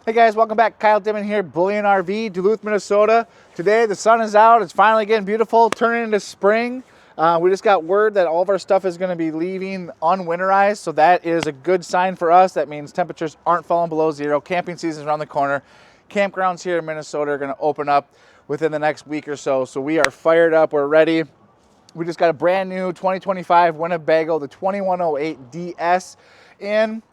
Hey guys, welcome back. Kyle Dimon here, Bullion RV, Duluth, Minnesota. Today the sun is out, it's finally getting beautiful, turning into spring. We just got word that all of our stuff is going to be leaving unwinterized, so that is a good sign for us. That means temperatures aren't falling below zero. Camping season is around the corner. Campgrounds here in Minnesota are going to open up within the next week or so, so we are fired up, we're ready. We just got a brand new 2025 Winnebago, the 2108DS in.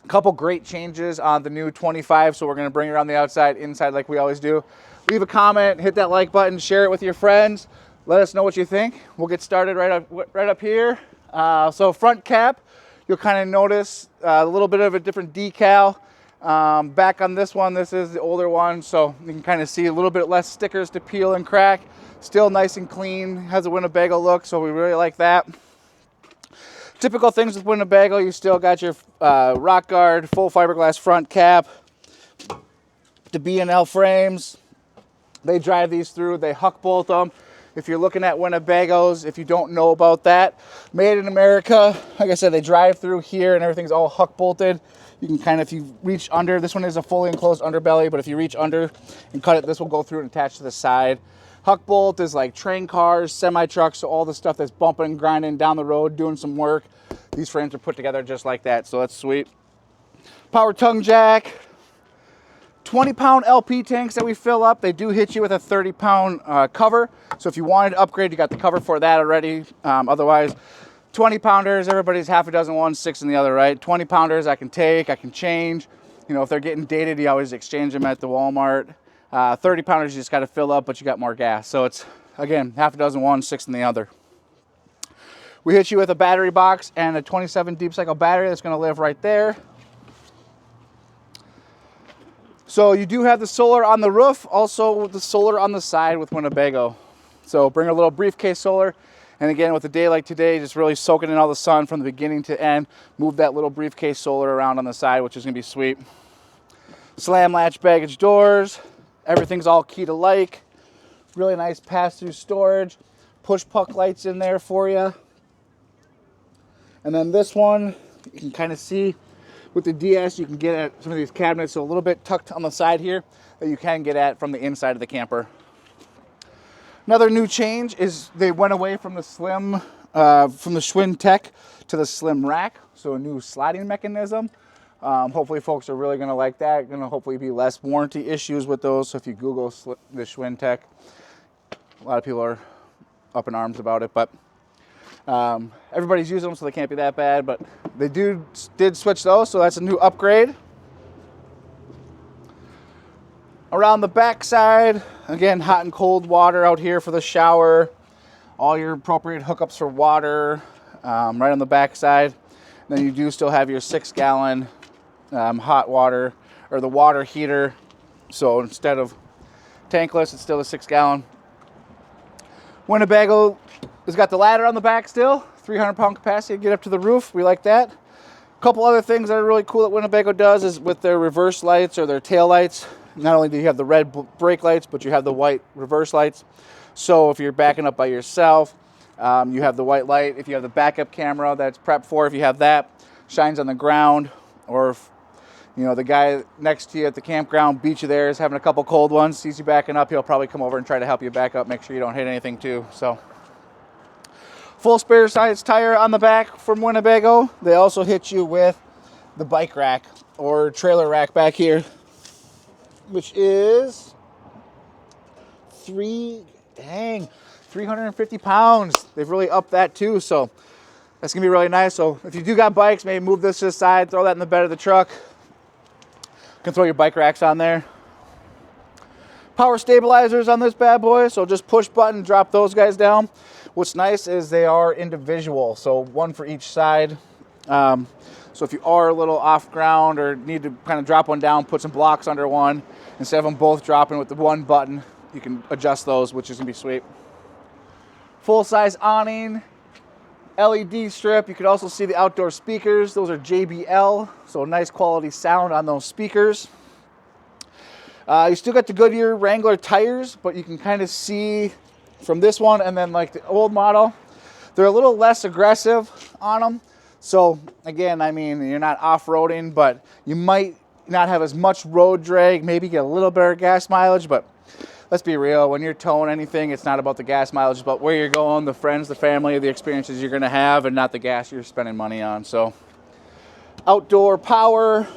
A couple great changes on the new 25, so we're going to bring it around the outside, inside like we always do. Leave a comment, hit that like button, share it with your friends. Let us know what you think. We'll get started right up here. So front cap, you'll kind of notice a little bit of a different decal. Back on this one, this is the older one, so you can kind of see a little bit less stickers to peel and crack. Still nice and clean, has a Winnebago look, so we really like that. Typical things with Winnebago, you still got your rock guard, full fiberglass front cap, the B&L frames. They drive these through, they huck bolt them. If you're looking at Winnebagos, if you don't know about that, made in America, like I said, they drive through here and everything's all huck bolted. You can kind of, if you reach under, this one is a fully enclosed underbelly, but if you reach under and cut it, this will go through and attach to the side. Huck bolt is like train cars, semi-trucks, so all the stuff that's bumping and grinding down the road, doing some work. These frames are put together just like that, so that's sweet. Power tongue jack. 20-pound LP tanks that we fill up. They do hit you with a 30-pound cover. So if you wanted to upgrade, you got the cover for that already. Otherwise, 20-pounders, everybody's half a dozen one, 6 in the other, right? 20-pounders I can take, I can change. You know, if they're getting dated, you always exchange them at the Walmart. 30-pounders you just got to fill up, but you got more gas. So it's, again, half a dozen one, 6 in the other. We hit you with a battery box and a 27 deep cycle battery that's going to live right there. So you do have the solar on the roof, also the solar on the side with Winnebago. So bring a little briefcase solar. And again, with a day like today, just really soaking in all the sun from the beginning to end, move that little briefcase solar around on the side, which is going to be sweet. Slam latch baggage doors. Everything's all key to like. Really nice pass-through storage. Push puck lights in there for you. And then this one, you can kind of see with the DS, you can get at some of these cabinets, so a little bit tucked on the side here that you can get at from the inside of the camper. Another new change is they went away from the slim, from the Schwinn Tech to the slim rack, so a new sliding mechanism. Hopefully folks are really going to like that. Going to hopefully be less warranty issues with those. So if you Google the Schwinn Tech, a lot of people are up in arms about it, but everybody's using them, so they can't be that bad. But they did switch those, so that's a new upgrade. Around the back side, again, hot and cold water out here for the shower. All your appropriate hookups for water right on the back side. Then you do still have your 6-gallon hot water, or the water heater. So instead of tankless, it's still a 6-gallon. Winnebago has got the ladder on the back still, 300-pound capacity to get up to the roof. We like that. A couple other things that are really cool that Winnebago does is with their reverse lights or their tail lights. Not only do you have the red brake lights, but you have the white reverse lights. So if you're backing up by yourself, you have the white light. If you have the backup camera that's prepped for, if you have that, shines on the ground. Or if, you know, the guy next to you at the campground beat you there is having a couple cold ones, sees you backing up, he'll probably come over and try to help you back up, make sure you don't hit anything too. So full spare size tire on the back from Winnebago. They also hit you with the bike rack or trailer rack back here, which is 350 pounds. They've really upped that too, so that's gonna be really nice. So if you do got bikes, maybe move this to the side, throw that in the bed of the truck. You can throw your bike racks on there. Power stabilizers on this bad boy, so just push button, drop those guys down. What's nice is they are individual, so one for each side. So if you are a little off ground or need to kind of drop one down, put some blocks under one, instead of them both dropping with the one button, you can adjust those, which is gonna be sweet. Full-size awning, LED strip. You can also see the outdoor speakers. Those are JBL, so nice quality sound on those speakers. You still got the Goodyear Wrangler tires, but you can kind of see from this one and then like the old model, they're a little less aggressive on them. So again, I mean, you're not off-roading, but you might not have as much road drag, maybe get a little better gas mileage, but let's be real, when you're towing anything, it's not about the gas mileage, but where you're going, the friends, the family, the experiences you're gonna have, and not the gas you're spending money on. So outdoor power,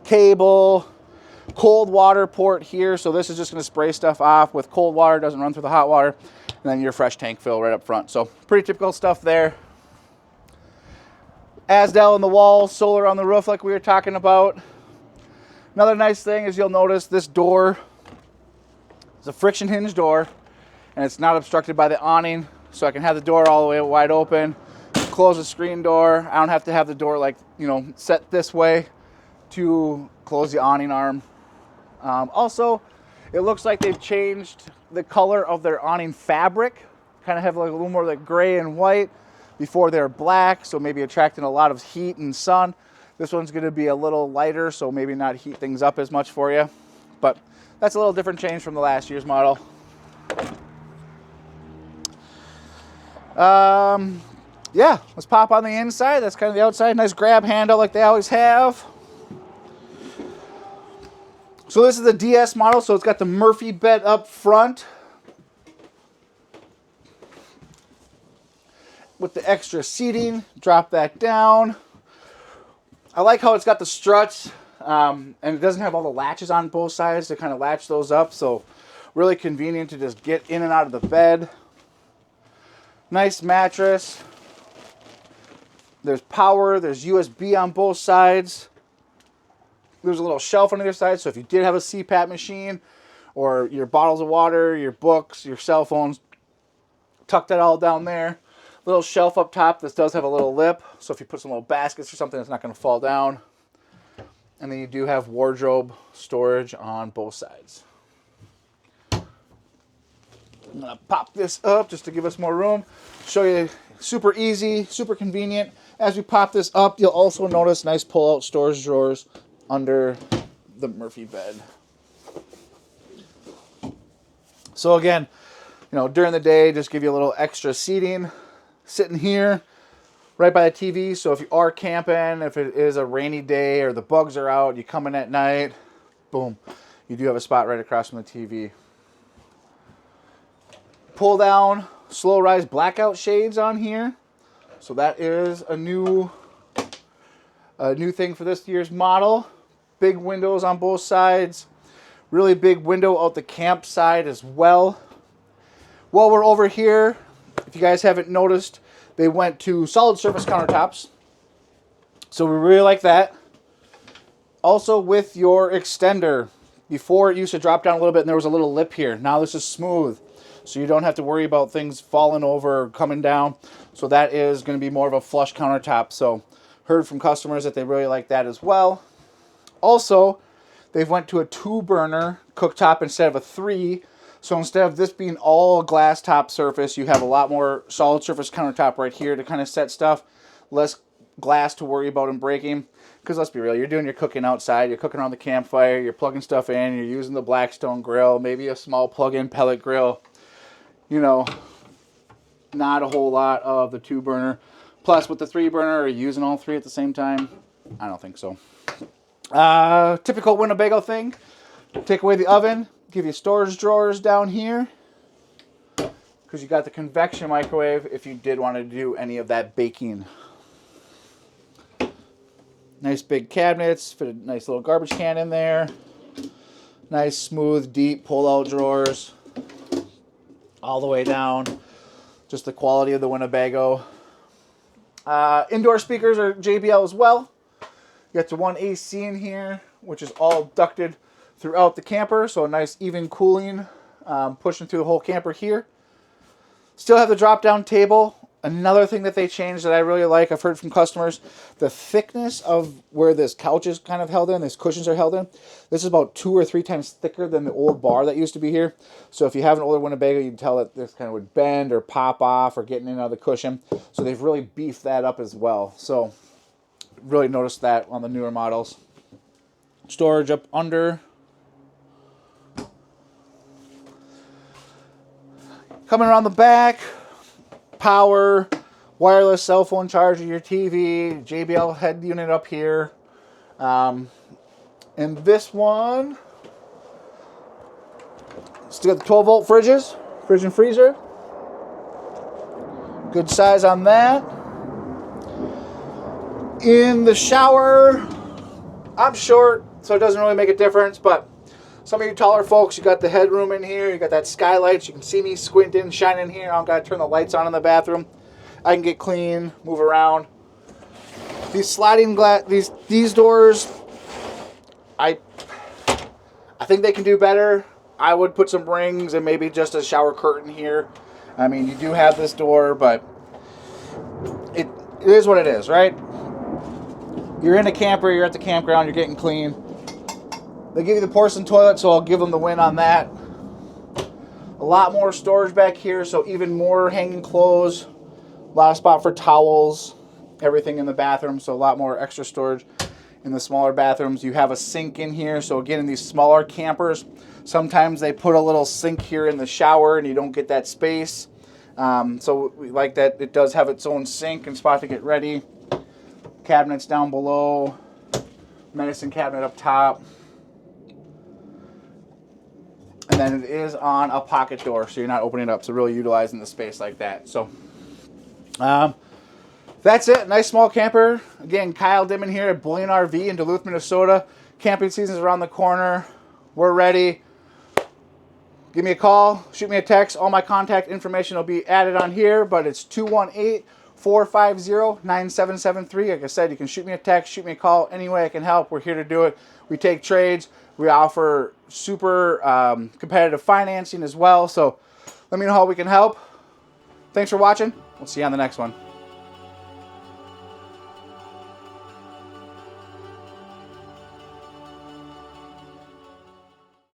cable, cold water port here. So this is just gonna spray stuff off with cold water, doesn't run through the hot water, and then your fresh tank fill right up front. So pretty typical stuff there. Asdel on the wall, solar on the roof like we were talking about. Another nice thing is you'll notice this door is a friction hinge door, and it's not obstructed by the awning, so I can have the door all the way wide open, close the screen door. I don't have to have the door like, you know, set this way to close the awning arm. Also, it looks like they've changed the color of their awning fabric, kind of have like a little more like gray and white. Before they're black, so maybe attracting a lot of heat and sun. This one's going to be a little lighter, so maybe not heat things up as much for you. But that's a little different change from the last year's model. Yeah, let's pop on the inside. That's kind of the outside. Nice grab handle like they always have. So this is the DS model, so it's got the Murphy bed up front with the extra seating. Drop that down. I like how it's got the struts, and it doesn't have all the latches on both sides to kind of latch those up, so really convenient to just get in and out of the bed. Nice mattress. There's power, there's USB on both sides. There's a little shelf on either side, so if you did have a CPAP machine or your bottles of water, your books, your cell phones, tuck that all down there. Little shelf up top. This does have a little lip, so if you put some little baskets or something, it's not going to fall down. And then you do have wardrobe storage on both sides. I'm going to pop this up just to give us more room. Show you, super easy, super convenient. As we pop this up, you'll also notice nice pull-out storage drawers under the Murphy bed. So again, you know, during the day, just give you a little extra seating. Sitting here right by the TV, so if you are camping, if it is a rainy day or the bugs are out, you come in at night, boom, you do have a spot right across from the TV. Pull down, slow rise blackout shades on here. So that is a new thing for this year's model. Big windows on both sides. Really big window out the camp side as well. While we're over here, if you guys haven't noticed, they went to solid surface countertops. So we really like that. Also with your extender, before it used to drop down a little bit and there was a little lip here. Now this is smooth, so you don't have to worry about things falling over or coming down. So that is going to be more of a flush countertop. So heard from customers that they really like that as well. Also, they've went to a 2-burner cooktop instead of a 3. So instead of this being all glass top surface, you have a lot more solid surface countertop right here to kind of set stuff. Less glass to worry about and breaking. Because let's be real, you're doing your cooking outside, you're cooking around the campfire, you're plugging stuff in, you're using the Blackstone grill, maybe a small plug-in pellet grill. You know, not a whole lot of the 2-burner. Plus with the 3-burner, are you using all 3 at the same time? I don't think so. Typical Winnebago thing. Take away the oven. Give you storage drawers down here because you got the convection microwave if you did want to do any of that baking. Nice big cabinets, fit a nice little garbage can in there. Nice smooth deep pull-out drawers all the way down. Just the quality of the Winnebago. Indoor speakers are JBL as well. You got the one AC in here, which is all ducted throughout the camper, so a nice even cooling pushing through the whole camper here. Still have the drop-down table. Another thing that they changed that I really like, I've heard from customers, the thickness of where this couch is kind of held in, these cushions are held in. This is about 2 or 3 times thicker than the old bar that used to be here. So if you have an older Winnebago, you can tell that this kind of would bend or pop off or get in and out of the cushion. So they've really beefed that up as well. So really noticed that on the newer models. Storage up under. Coming around the back, power, wireless cell phone charger, your TV, JBL head unit up here. And this one, still got the 12-volt fridges, fridge and freezer. Good size on that. In the shower, I'm short, so it doesn't really make a difference, but some of you taller folks, you got the headroom in here, you got that skylight, you can see me squinting, shining here. I don't gotta turn the lights on in the bathroom. I can get clean, move around. These sliding glass, these doors, I think they can do better. I would put some rings and maybe just a shower curtain here. I mean, you do have this door, but it is what it is, right? You're in a camper, you're at the campground, you're getting clean. They give you the porcelain toilet, so I'll give them the win on that. A lot more storage back here, so even more hanging clothes. A lot of spot for towels, everything in the bathroom, so a lot more extra storage in the smaller bathrooms. You have a sink in here, so again, in these smaller campers, sometimes they put a little sink here in the shower and you don't get that space. So we like that it does have its own sink and spot to get ready. Cabinets down below, medicine cabinet up top. And then it is on a pocket door, so you're not opening it up, so really utilizing the space like that. So that's it. Nice small camper. Again, Kyle Dimon here at Bullion RV in Duluth, Minnesota. Camping season's around the corner. We're ready. Give me a call, shoot me a text. All my contact information will be added on here, but it's 218-450-9773. Like I said, you can shoot me a text, shoot me a call. Any way I can help, we're here to do it. We take trades. We offer super competitive financing as well. So let me know how we can help. Thanks for watching. We'll see you on the next one.